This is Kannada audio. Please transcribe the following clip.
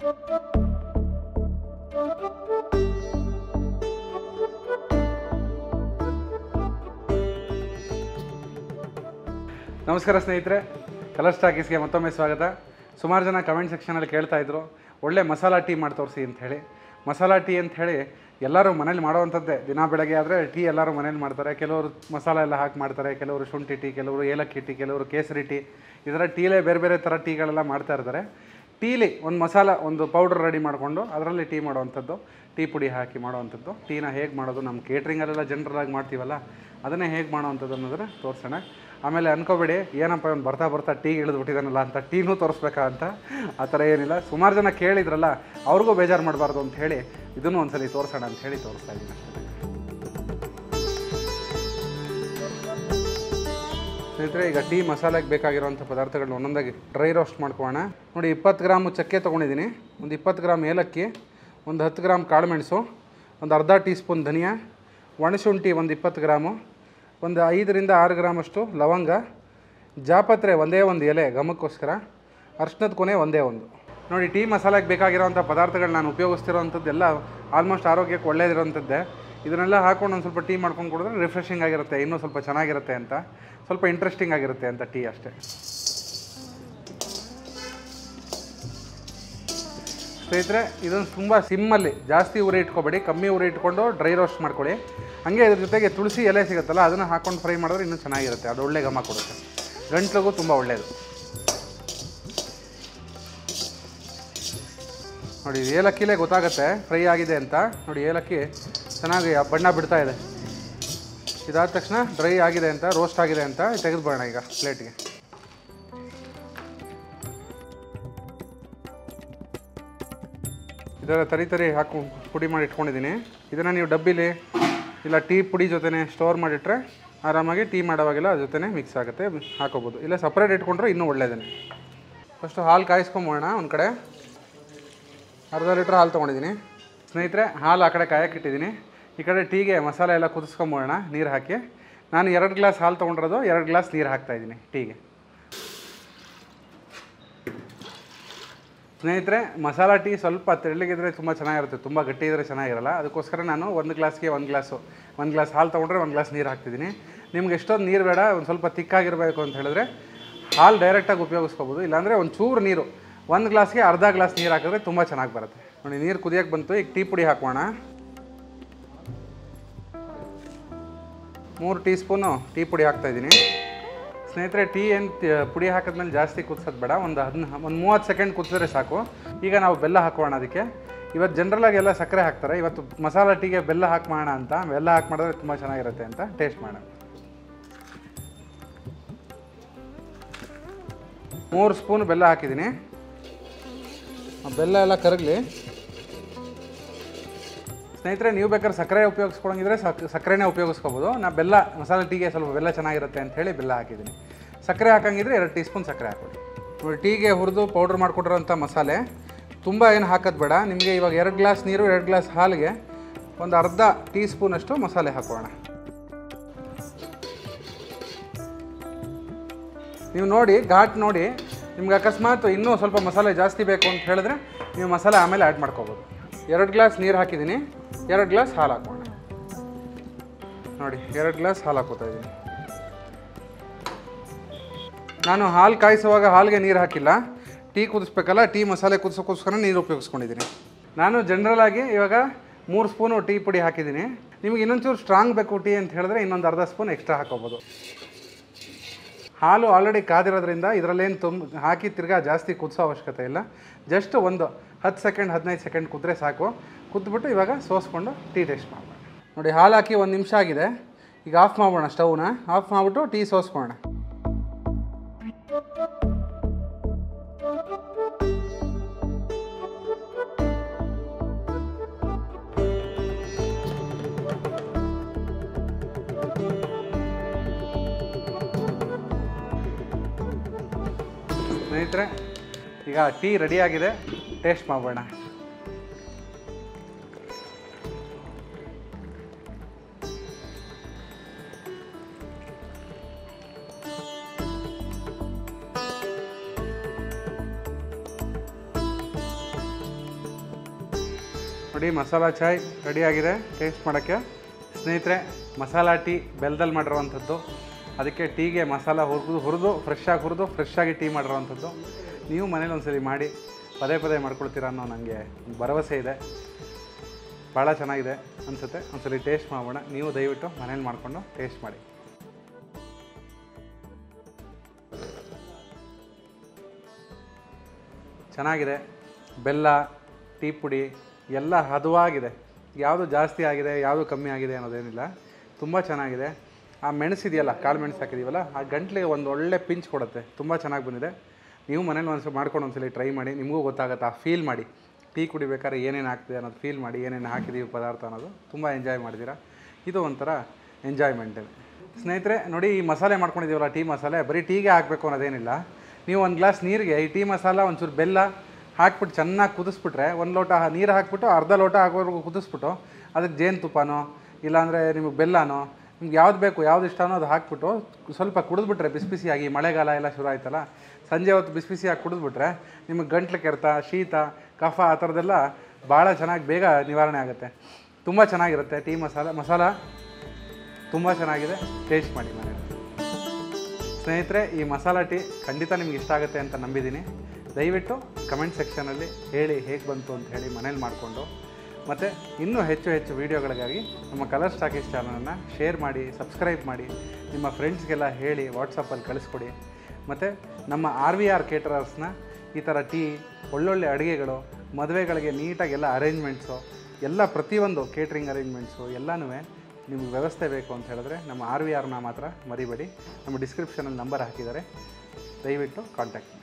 ನಮಸ್ಕಾರ ಸ್ನೇಹಿತರೆ, ಕಲರ್ ಸ್ಟಾಕೀಸ್ಗೆ ಮತ್ತೊಮ್ಮೆ ಸ್ವಾಗತ. ಸುಮಾರು ಜನ ಕಮೆಂಟ್ ಸೆಕ್ಷನಲ್ಲಿ ಕೇಳ್ತಾಯಿದ್ರು ಒಳ್ಳೆ ಮಸಾಲ ಟೀ ಮಾಡಿ ತೋರಿಸಿ ಅಂತ ಹೇಳಿ. ಮಸಾಲ ಟೀ ಅಂತ ಹೇಳಿ ಎಲ್ಲರೂ ಮನೇಲಿ ಮಾಡೋವಂಥದ್ದೇ. ದಿನ ಬೆಳಗ್ಗೆ ಆದರೆ ಟೀ ಎಲ್ಲರೂ ಮನೇಲಿ ಮಾಡ್ತಾರೆ. ಕೆಲವರು ಮಸಾಲ ಎಲ್ಲ ಹಾಕಿ ಮಾಡ್ತಾರೆ, ಕೆಲವರು ಶುಂಠಿ ಟೀ, ಕೆಲವರು ಏಲಕ್ಕಿ ಟೀ, ಕೆಲವರು ಕೇಸರಿ ಟೀ. ಇದರ ಟೀಲೇ ಬೇರೆ ಬೇರೆ ಥರ ಟೀಗಳೆಲ್ಲ ಮಾಡ್ತಾ ಇರ್ತಾರೆ. ಟೀಲಿ ಒಂದು ಮಸಾಲ, ಒಂದು ಪೌಡ್ರ್ ರೆಡಿ ಮಾಡಿಕೊಂಡು ಅದರಲ್ಲಿ ಟೀ ಮಾಡೋವಂಥದ್ದು, ಟೀ ಪುಡಿ ಹಾಕಿ ಮಾಡೋವಂಥದ್ದು. ಟೀನ ಹೇಗೆ ಮಾಡೋದು, ನಮ್ಮ ಕೇಟ್ರಿಂಗಲ್ಲೆಲ್ಲ ಜನರಲಾಗಿ ಮಾಡ್ತೀವಲ್ಲ ಅದನ್ನೇ ಹೇಗೆ ಮಾಡೋವಂಥದ್ದು ಅನ್ನೋದನ್ನು ತೋರಿಸೋಣ. ಆಮೇಲೆ ಅನ್ಕೋಬೇಡಿ ಏನಪ್ಪ ಇವನು ಬರ್ತಾ ಬರ್ತಾ ಟೀ ಇಳಿದ್ಬಿಟ್ಟಿದ್ದಾನಲ್ಲ ಅಂತ, ಟೀನೂ ತೋರಿಸ್ಬೇಕಾ ಅಂತ. ಆ ಥರ ಏನಿಲ್ಲ. ಸುಮಾರು ಜನ ಕೇಳಿದ್ರಲ್ಲ, ಅವ್ರಿಗೂ ಬೇಜಾರು ಮಾಡಬಾರ್ದು ಅಂತ ಹೇಳಿ ಇದನ್ನು ಒಂದ್ಸಲಿ ತೋರಿಸೋಣ ಅಂತ ಹೇಳಿ ತೋರಿಸ್ತಾ ಇದ್ದೀನಿ ಅಷ್ಟೇ. ಸ್ನೇಹಿತರೆ, ಈಗ ಟೀ ಮಸಾಲೆಗೆ ಬೇಕಾಗಿರೋಂಥ ಪದಾರ್ಥಗಳನ್ನ ಒಂದೊಂದಾಗಿ ಡ್ರೈ ರೋಸ್ಟ್ ಮಾಡ್ಕೊಳ್ಳೋಣ. ನೋಡಿ, 20 ಗ್ರಾಮು ಚಕ್ಕೆ ತೊಗೊಂಡಿದ್ದೀನಿ, ಒಂದು 20 ಗ್ರಾಮ್ ಏಲಕ್ಕಿ, ಒಂದು 10 ಗ್ರಾಮ್ ಕಾಳುಮೆಣಸು, ಒಂದು ಅರ್ಧ ಟೀ ಸ್ಪೂನ್ ಧನಿಯಾ, ಒಣಶುಂಠಿ ಒಂದು 20 ಗ್ರಾಮು, ಒಂದು 5 ರಿಂದ 6 ಗ್ರಾಮಷ್ಟು ಲವಂಗ, ಜಾಪತ್ರೆ ಒಂದೇ ಒಂದು ಎಲೆ ಘಮಕ್ಕೋಸ್ಕರ, ಅರ್ಶಿನದ ಕೊನೆ ಒಂದೇ ಒಂದು. ನೋಡಿ, ಟೀ ಮಸಾಲೆಗೆ ಬೇಕಾಗಿರೋಂಥ ಪದಾರ್ಥಗಳು ನಾನು ಉಪಯೋಗಿಸ್ತಿರೋವಂಥದ್ದೆಲ್ಲ ಆಲ್ಮೋಸ್ಟ್ ಆರೋಗ್ಯಕ್ಕೆ ಒಳ್ಳೇದಿರೋಂಥದ್ದೇ. ಇದನ್ನೆಲ್ಲ ಹಾಕ್ಕೊಂಡು ಒಂದು ಸ್ವಲ್ಪ ಟೀ ಮಾಡ್ಕೊಂಡು ಕುಡಿದ್ರೆ ರಿಫ್ರೆಶಿಂಗ್ ಆಗಿರುತ್ತೆ, ಇನ್ನೂ ಸ್ವಲ್ಪ ಚೆನ್ನಾಗಿರುತ್ತೆ ಅಂತ, ಸ್ವಲ್ಪ ಇಂಟ್ರೆಸ್ಟಿಂಗ್ ಆಗಿರುತ್ತೆ ಅಂತ ಟೀ ಅಷ್ಟೇ. ಸ್ನೇಹಿತರೆ, ಇದನ್ನು ತುಂಬ ಸಿಮ್ಮಲ್ಲಿ, ಜಾಸ್ತಿ ಉರಿ ಇಟ್ಕೊಬೇಡಿ, ಕಮ್ಮಿ ಉರಿ ಇಟ್ಕೊಂಡು ಡ್ರೈ ರೋಸ್ಟ್ ಮಾಡ್ಕೊಳ್ಳಿ. ಹಾಗೆ ಇದ್ರ ಜೊತೆಗೆ ತುಳಸಿ ಎಲೆ ಸಿಗುತ್ತಲ್ಲ, ಅದನ್ನು ಹಾಕ್ಕೊಂಡು ಫ್ರೈ ಮಾಡಿದ್ರೆ ಇನ್ನೂ ಚೆನ್ನಾಗಿರುತ್ತೆ. ಅದು ಒಳ್ಳೆ ಘಮ ಕೊಡುತ್ತೆ, ಗಂಟ್ಲಿಗೂ ತುಂಬ ಒಳ್ಳೆಯದು. ನೋಡಿ, ಏಲಕ್ಕಿಲೇ ಗೊತ್ತಾಗುತ್ತೆ ಫ್ರೈ ಆಗಿದೆ ಅಂತ. ನೋಡಿ, ಏಲಕ್ಕಿ ಚೆನ್ನಾಗಿ ಬಣ್ಣ ಬಿಡ್ತಾ ಇದೆ. ಇದಾದ ತಕ್ಷಣ ಡ್ರೈ ಆಗಿದೆ ಅಂತ, ರೋಸ್ಟ್ ಆಗಿದೆ ಅಂತ ತೆಗೆದುಬಿಡೋಣ ಈಗ ಪ್ಲೇಟ್ಗೆ. ಇದರ ತರಿ ಹಾಕಿ ಪುಡಿ ಮಾಡಿ ಇಟ್ಕೊಂಡಿದ್ದೀನಿ. ಇದನ್ನು ನೀವು ಡಬ್ಬಿಲಿ ಇಲ್ಲ ಟೀ ಪುಡಿ ಜೊತೆ ಸ್ಟೋರ್ ಮಾಡಿಟ್ರೆ ಆರಾಮಾಗಿ ಟೀ ಮಾಡೋವಾಗೆಲ್ಲ ಅದ್ರ ಜೊತೆ ಮಿಕ್ಸ್ ಆಗುತ್ತೆ, ಹಾಕೋಬೋದು. ಇಲ್ಲ ಸಪ್ರೇಟ್ ಇಟ್ಕೊಂಡ್ರೆ ಇನ್ನೂ ಒಳ್ಳೆಯದೇ. ಫಸ್ಟು ಹಾಲು ಕಾಯಿಸ್ಕೊಂಬೋಣ. ಒಂದು ಕಡೆ ಅರ್ಧ ಲೀಟ್ರ್ ಹಾಲು ತೊಗೊಂಡಿದ್ದೀನಿ ಸ್ನೇಹಿತರೆ. ಹಾಲು ಆ ಕಡೆ ಕಾಯಕ್ಕಿಟ್ಟಿದ್ದೀನಿ. ಈ ಕಡೆ ಟೀಗೆ ಮಸಾಲೆ ಎಲ್ಲ ಕುದಿಸ್ಕೊಂಬೋಣ ನೀರು ಹಾಕಿ. ನಾನು 2 ಗ್ಲಾಸ್ ಹಾಲು ತೊಗೊಂಡಿರೋದು, 2 ಗ್ಲಾಸ್ ನೀರು ಹಾಕ್ತಾಯಿದ್ದೀನಿ ಟೀಗೆ. ಸ್ನೇಹಿತರೆ, ಮಸಾಲ ಟೀ ಸ್ವಲ್ಪ ತೆಳ್ಳಗಿದ್ರೆ ತುಂಬ ಚೆನ್ನಾಗಿರುತ್ತೆ, ತುಂಬ ಗಟ್ಟಿ ಇದ್ದರೆ ಚೆನ್ನಾಗಿರಲ್ಲ. ಅದಕ್ಕೋಸ್ಕರ ನಾನು 1 ಗ್ಲಾಸ್ಗೆ 1 ಗ್ಲಾಸ್ ಹಾಲು ತೊಗೊಂಡ್ರೆ 1 ಗ್ಲಾಸ್ ನೀರು ಹಾಕ್ತಿದ್ದೀನಿ. ನಿಮ್ಗೆ ಎಷ್ಟೊಂದು ನೀರು ಬೇಡ, ಒಂದು ಸ್ವಲ್ಪ ತಿಕ್ಕಾಗಿರಬೇಕು ಅಂತ ಹೇಳಿದ್ರೆ ಹಾಲು ಡೈರೆಕ್ಟಾಗಿ ಉಪಯೋಗಿಸ್ಕೋಬೋದು. ಇಲ್ಲಾಂದರೆ ಒಂದು ಚೂರು ನೀರು, 1 ಗ್ಲಾಸ್ಗೆ ಅರ್ಧ ಗ್ಲಾಸ್ ನೀರು ಹಾಕಿದ್ರೆ ತುಂಬ ಚೆನ್ನಾಗಿ ಬರುತ್ತೆ. ನೋಡಿ, ನೀರು ಕುದಿಯೋಕ್ಕೆ ಬಂತು. ಈಗ ಟೀ ಪುಡಿ ಹಾಕೋಣ. 3 ಟೀ ಸ್ಪೂನು ಟೀ ಪುಡಿ ಹಾಕ್ತಾಯಿದ್ದೀನಿ ಸ್ನೇಹಿತರೆ. ಟೀ ಏನು ಪುಡಿ ಹಾಕಿದ್ಮೇಲೆ ಜಾಸ್ತಿ ಕುದಿಸೋದು ಬೇಡ, ಒಂದು 30 ಸೆಕೆಂಡ್ ಕುದಿಸಿದ್ರೆ ಸಾಕು. ಈಗ ನಾವು ಬೆಲ್ಲ ಹಾಕೋಣ ಅದಕ್ಕೆ. ಇವತ್ತು ಜನರಲಾಗಿ ಎಲ್ಲ ಸಕ್ಕರೆ ಹಾಕ್ತಾರೆ, ಇವತ್ತು ಮಸಾಲ ಟೀಗೆ ಬೆಲ್ಲ ಹಾಕಿ ಮಾಡೋಣ ಅಂತ. ಬೆಲ್ಲ ಹಾಕಿ ಮಾಡಿದ್ರೆ ತುಂಬ ಚೆನ್ನಾಗಿರುತ್ತೆ ಅಂತ ಟೇಸ್ಟ್ ಮಾಡೋಣ. 3 ಸ್ಪೂನ್ ಬೆಲ್ಲ ಹಾಕಿದ್ದೀನಿ. ಬೆಲ್ಲ ಎಲ್ಲ ಕರಗಲಿ ಸ್ನೇಹಿತರೆ. ನೀವು ಬೇಕಾದ್ರೆ ಸಕ್ಕರೆ ಉಪಯೋಗಿಸ್ಕೊಳಂಗಿದ್ರೆ ಸಕ್ಕರೆನೇ ಉಪಯೋಗಿಸ್ಕೋಬೋದು. ನಾನು ಬೆಲ್ಲ, ಮಸಾಲೆ ಟೀಗೆ ಸ್ವಲ್ಪ ಬೆಲ್ಲ ಚೆನ್ನಾಗಿರುತ್ತೆ ಅಂಥೇಳಿ ಬೆಲ್ಲ ಹಾಕಿದ್ದೀನಿ. ಸಕ್ಕರೆ ಹಾಕಂಗಿದ್ರೆ 2 ಟೀ ಸ್ಪೂನ್ ಸಕ್ಕರೆ ಹಾಕೊಳ್ಳಿ. ನೋಡಿ, ಟೀಗೆ ಹುರಿದು ಪೌಡ್ರ್ ಮಾಡಿಕೊಟ್ಟಿರೋಂಥ ಮಸಾಲೆ ತುಂಬ ಏನು ಹಾಕೋದು ಬೇಡ. ನಿಮಗೆ ಇವಾಗ 2 ಗ್ಲಾಸ್ ನೀರು, 2 ಗ್ಲಾಸ್ ಹಾಲಿಗೆ ಒಂದು ಅರ್ಧ ಟೀ ಸ್ಪೂನಷ್ಟು ಮಸಾಲೆ ಹಾಕೋಣ. ನೀವು ನೋಡಿ, ಘಾಟ್ ನೋಡಿ. ನಿಮ್ಗೆ ಅಕಸ್ಮಾತ್ ಇನ್ನೂ ಸ್ವಲ್ಪ ಮಸಾಲೆ ಜಾಸ್ತಿ ಬೇಕು ಅಂತ ಹೇಳಿದ್ರೆ ನೀವು ಮಸಾಲೆ ಆಮೇಲೆ ಆ್ಯಡ್ ಮಾಡ್ಕೋಬೋದು. 2 ಗ್ಲಾಸ್ ನೀರು ಹಾಕಿದ್ದೀನಿ, 2 ಗ್ಲಾಸ್ ಹಾಲು ಹಾಕೋಣ. ನೋಡಿ, 2 ಗ್ಲಾಸ್ ಹಾಲು ಹಾಕೋತಾ ಇದ್ದೀನಿ. ನಾನು ಹಾಲು ಕಾಯಿಸುವಾಗ ಹಾಲಿಗೆ ನೀರು ಹಾಕಿಲ್ಲ, ಟೀ ಕುದಿಸ್ಬೇಕಲ್ಲ, ಟೀ ಮಸಾಲೆ ಕುದಿಸೋಕ್ಕೋಸ್ಕರ ನೀರು ಉಪಯೋಗಿಸ್ಕೊಂಡಿದ್ದೀನಿ. ನಾನು ಜನರಲಾಗಿ ಇವಾಗ 3 ಸ್ಪೂನು ಟೀ ಪುಡಿ ಹಾಕಿದ್ದೀನಿ. ನಿಮಗೆ ಇನ್ನೊಂಚೂರು ಸ್ಟ್ರಾಂಗ್ ಬೇಕು ಟೀ ಅಂತ ಹೇಳಿದ್ರೆ ಇನ್ನೊಂದು ಅರ್ಧ ಸ್ಪೂನ್ ಎಕ್ಸ್ಟ್ರಾ ಹಾಕೋಬೋದು. ಹಾಲು ಆಲ್ರೆಡಿ ಕಾದಿರೋದ್ರಿಂದ ಇದರಲ್ಲೇನು ಹಾಕಿ ತಿರ್ಗಾ ಜಾಸ್ತಿ ಕುದಿಸೋ ಅವಶ್ಯಕತೆ ಇಲ್ಲ. ಜಸ್ಟ್ ಒಂದು 10 ಸೆಕೆಂಡ್ 15 ಸೆಕೆಂಡ್ ಕುದ್ರೆ ಸಾಕು. ಕುದ್ಬಿಟ್ಟು ಇವಾಗ ಸೋಸ್ಕೊಂಡು ಟೀ ಟೇಸ್ಟ್ ಮಾಡೋಣ. ನೋಡಿ, ಹಾಲು ಹಾಕಿ 1 ನಿಮಿಷ ಆಗಿದೆ. ಈಗ ಆಫ್ ಮಾಡೋಣ ಸ್ಟವ್ನ. ಆಫ್ ಮಾಡಿಬಿಟ್ಟು ಟೀ ಸೋಸ್ಕೊಳ್ಳೋಣ. ಸ್ನೇಹಿತರೆ, ಈಗ ಟೀ ರೆಡಿಯಾಗಿದೆ, ಟೇಸ್ಟ್ ಮಾಡೋಣ. ನೋಡಿ ಮಸಾಲ ಚಾಯ್ ರೆಡಿಯಾಗಿದೆ ಟೇಸ್ಟ್ ಮಾಡೋಕ್ಕೆ. ಸ್ನೇಹಿತರೆ, ಮಸಾಲ ಟೀ ಬೆಲ್ಲದಲ್ಲಿ ಮಾಡಿರೋವಂಥದ್ದು. ಅದಕ್ಕೆ ಟೀಗೆ ಮಸಾಲ ಹುರಿದು ಫ್ರೆಶ್ಶಾಗಿ ಟೀ ಮಾಡಿರೋವಂಥದ್ದು. ನೀವು ಮನೇಲಿ ಒಂದ್ಸಲಿ ಮಾಡಿ ಪದೇ ಮಾಡ್ಕೊಳ್ತೀರಾ ಅನ್ನೋ ನನಗೆ ಭರವಸೆ ಇದೆ. ಭಾಳ ಚೆನ್ನಾಗಿದೆ ಅನಿಸುತ್ತೆ. ಒಂದ್ಸಲಿ ಟೇಸ್ಟ್ ಮಾಡೋಣ. ನೀವು ದಯವಿಟ್ಟು ಮನೇಲಿ ಮಾಡಿಕೊಂಡು ಟೇಸ್ಟ್ ಮಾಡಿ. ಚೆನ್ನಾಗಿದೆ. ಬೆಲ್ಲ, ಟೀ ಪುಡಿ ಎಲ್ಲ ಹದವಾಗಿದೆ. ಯಾವುದು ಜಾಸ್ತಿ ಆಗಿದೆ, ಯಾವುದು ಕಮ್ಮಿ ಆಗಿದೆ ಅನ್ನೋದೇನಿಲ್ಲ. ತುಂಬ ಚೆನ್ನಾಗಿದೆ. ಆ ಮೆಣಸಿದೆಯಲ್ಲ, ಕಾಳು ಮೆಣಸು ಹಾಕಿದ್ದೀವಲ್ಲ, ಆ ಗಂಟ್ಲಿಗೆ ಒಂದು ಒಳ್ಳೆ ಪಿಂಚ್ ಕೊಡುತ್ತೆ. ತುಂಬ ಚೆನ್ನಾಗಿ ಬಂದಿದೆ. ನೀವು ಮನೇಲಿ ಮಾಡ್ಕೊಂಡು ಒಂದ್ಸಲಿ ಟ್ರೈ ಮಾಡಿ. ನಿಮಗೂ ಗೊತ್ತಾಗುತ್ತೆ. ಆ ಫೀಲ್ ಮಾಡಿ. ಟೀ ಕುಡಿಬೇಕಾದ್ರೆ ಏನೇನು ಹಾಕ್ತಿದೆ ಅನ್ನೋದು ಫೀಲ್ ಮಾಡಿ. ಏನೇನು ಹಾಕಿದ್ದೀವಿ ಪದಾರ್ಥ ಅನ್ನೋದು ತುಂಬ ಎಂಜಾಯ್ ಮಾಡಿದ್ದೀರಾ. ಇದು ಒಂಥರ ಎಂಜಾಯ್ಮೆಂಟೇ. ಸ್ನೇಹಿತರೆ ನೋಡಿ, ಈ ಮಸಾಲೆ ಮಾಡ್ಕೊಂಡಿದ್ದೀವಲ್ಲ, ಟೀ ಮಸಾಲೆ ಬರೀ ಟೀಗೆ ಹಾಕಬೇಕು ಅನ್ನೋದೇನಿಲ್ಲ. ನೀವು ಒಂದು ಗ್ಲಾಸ್ ನೀರಿಗೆ ಈ ಟೀ ಮಸಾಲ ಒಂಚೂರು ಬೆಲ್ಲ ಹಾಕ್ಬಿಟ್ಟು ಚೆನ್ನಾಗಿ ಕುದಿಸ್ಬಿಟ್ರೆ, ಒಂದು ಲೋಟ ನೀರು ಹಾಕ್ಬಿಟ್ಟು ಅರ್ಧ ಲೋಟ ಆಗೋವರೆಗೂ ಕುದಿಸ್ಬಿಟ್ಟು ಅದಕ್ಕೆ ಜೇನುತುಪ್ಪನೋ ಇಲ್ಲಾಂದರೆ ನಿಮಗೆ ಬೆಲ್ಲನೋ ನಿಮ್ಗೆ ಯಾವ್ದು ಬೇಕು, ಯಾವ್ದು ಇಷ್ಟನೋ ಅದು ಹಾಕ್ಬಿಟ್ಟು ಸ್ವಲ್ಪ ಕುಡಿದ್ಬಿಟ್ರೆ ಬಿಸಿಯಾಗಿ, ಮಳೆಗಾಲ ಎಲ್ಲ ಶುರು ಆಯ್ತಲ್ಲ, ಸಂಜೆ ಹೊತ್ತು ಬಿಸಿಯಾಗಿ ಕುಡಿದ್ಬಿಟ್ರೆ ನಿಮಗೆ ಗಂಟ್ಲು ಕೆರೆತ, ಶೀತ, ಕಫ ಆ ಥರದ್ದೆಲ್ಲ ಭಾಳ ಚೆನ್ನಾಗಿ ಬೇಗ ನಿವಾರಣೆ ಆಗುತ್ತೆ. ತುಂಬ ಚೆನ್ನಾಗಿರುತ್ತೆ. ಟೀ ಮಸಾಲ ತುಂಬ ಚೆನ್ನಾಗಿದೆ. ಟೇಸ್ಟ್ ಮಾಡಿ ಮನೇಲಿ. ಸ್ನೇಹಿತರೆ, ಈ ಮಸಾಲ ಟೀ ಖಂಡಿತ ನಿಮ್ಗೆ ಇಷ್ಟ ಆಗುತ್ತೆ ಅಂತ ನಂಬಿದ್ದೀನಿ. ದಯವಿಟ್ಟು ಕಮೆಂಟ್ ಸೆಕ್ಷನಲ್ಲಿ ಹೇಳಿ ಹೇಗೆ ಬಂತು ಅಂತ ಹೇಳಿ ಮನೇಲಿ ಮಾಡಿಕೊಂಡು. ಮತ್ತು ಇನ್ನೂ ಹೆಚ್ಚು ವೀಡಿಯೋಗಳಿಗಾಗಿ ನಮ್ಮ ಕಲರ್ಸ್ ಟಾಕೀಸ್ ಚಾನಲನ್ನು ಶೇರ್ ಮಾಡಿ, ಸಬ್ಸ್ಕ್ರೈಬ್ ಮಾಡಿ, ನಿಮ್ಮ ಫ್ರೆಂಡ್ಸ್ಗೆಲ್ಲ ಹೇಳಿ ವಾಟ್ಸಪ್ಪಲ್ಲಿ ಕಳಿಸ್ಕೊಡಿ. ಮತ್ತು ನಮ್ಮ RVR ಕೇಟರರ್ಸ್ನ ಈ ಥರ ಟೀ, ಒಳ್ಳೊಳ್ಳೆ ಅಡುಗೆಗಳು, ಮದುವೆಗಳಿಗೆ ನೀಟಾಗೆಲ್ಲ ಅರೇಂಜ್ಮೆಂಟ್ಸು ಎಲ್ಲ ಪ್ರತಿಯೊಂದು ಕೇಟ್ರಿಂಗ್ ಅರೇಂಜ್ಮೆಂಟ್ಸು ಎಲ್ಲನೂ ನಿಮ್ಗೆ ವ್ಯವಸ್ಥೆ ಬೇಕು ಅಂತ ಹೇಳಿದ್ರೆ ನಮ್ಮ RVRನ ಮಾತ್ರ ಮರಿಬೇಡಿ. ನಮ್ಮ ಡಿಸ್ಕ್ರಿಪ್ಷನಲ್ಲಿ ನಂಬರ್ ಹಾಕಿದ್ದಾರೆ. ದಯವಿಟ್ಟು ಕಾಂಟ್ಯಾಕ್ಟ್ ಮಾಡಿ.